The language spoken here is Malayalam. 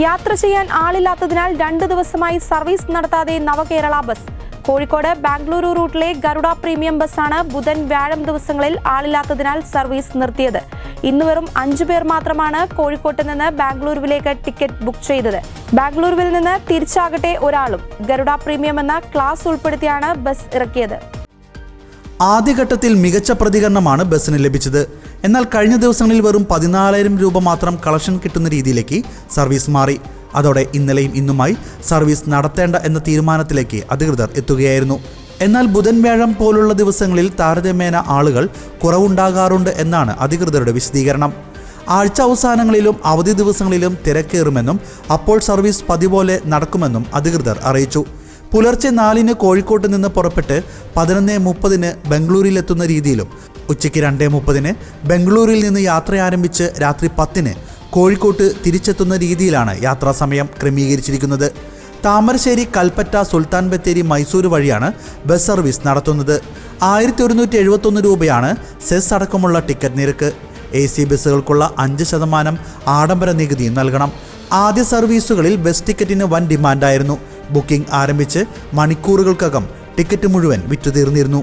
യാത്ര ചെയ്യാൻ ആളില്ലാത്തതിനാൽ 2 ദിവസമായി സർവീസ് നടത്താതെ നവകേരള ബസ്. കോഴിക്കോട് ബാംഗ്ലൂരു റൂട്ടിലെ ഗരുഡ പ്രീമിയം ബസ്സാണ് ബുധൻ വ്യാഴം ദിവസങ്ങളിൽ ആളില്ലാത്തതിനാൽ സർവീസ് നിർത്തിയത്. ഇന്ന് വെറും 5 പേർ മാത്രമാണ് കോഴിക്കോട്ട് നിന്ന് ബാംഗ്ലൂരുവിലേക്ക് ടിക്കറ്റ് ബുക്ക് ചെയ്തത്. ബാംഗ്ലൂരുവിൽ നിന്ന് തിരിച്ചാകട്ടെ ഒരാളും. ഗരുഡ പ്രീമിയം എന്ന ക്ലാസ് ഉൾപ്പെടുത്തിയാണ് ബസ് ഇറക്കിയത്. ആദ്യഘട്ടത്തിൽ മികച്ച പ്രതികരണമാണ് ബസ്സിന് ലഭിച്ചത്. എന്നാൽ കഴിഞ്ഞ ദിവസങ്ങളിൽ വെറും 14,000 രൂപ മാത്രം കളക്ഷൻ കിട്ടുന്ന രീതിയിലേക്ക് സർവീസ് മാറി. അതോടെ ഇന്നലെയും ഇന്നുമായി സർവീസ് നടത്തേണ്ട എന്ന തീരുമാനത്തിലേക്ക് അധികൃതർ എത്തുകയായിരുന്നു. എന്നാൽ ബുധൻ വ്യാഴം പോലുള്ള ദിവസങ്ങളിൽ താരതമ്യേന ആളുകൾ കുറവുണ്ടാകാറുണ്ട് എന്നാണ് അധികൃതരുടെ വിശദീകരണം. ആഴ്ച അവസാനങ്ങളിലും അവധി ദിവസങ്ങളിലും തിരക്കേറുമെന്നും അപ്പോൾ സർവീസ് പതിപോലെ നടക്കുമെന്നും അധികൃതർ അറിയിച്ചു. പുലർച്ചെ 4-ന് കോഴിക്കോട്ട് നിന്ന് പുറപ്പെട്ട് 11:30-ന് ബംഗളൂരിലെത്തുന്ന രീതിയിലും ഉച്ചയ്ക്ക് 2:30-ന് ബംഗളൂരിൽ നിന്ന് യാത്ര ആരംഭിച്ച് രാത്രി 10-ന് കോഴിക്കോട്ട് തിരിച്ചെത്തുന്ന രീതിയിലാണ് യാത്രാസമയം ക്രമീകരിച്ചിരിക്കുന്നത്. താമരശ്ശേരി, കൽപ്പറ്റ, സുൽത്താൻ ബത്തേരി, മൈസൂർ വഴിയാണ് ബസ് സർവീസ് നടത്തുന്നത്. 1171 രൂപയാണ് സെസ് അടക്കമുള്ള ടിക്കറ്റ് നിരക്ക്. AC ബസ്സുകൾക്കുള്ള 5% ആഡംബര നികുതി നൽകണം. ആദ്യ സർവീസുകളിൽ ബസ് ടിക്കറ്റിന് വൻ ഡിമാൻഡായിരുന്നു. ബുക്കിംഗ് ആരംഭിച്ച് മണിക്കൂറുകൾക്കകം ടിക്കറ്റ് മുഴുവൻ വിറ്റുതീർന്നിരുന്നു.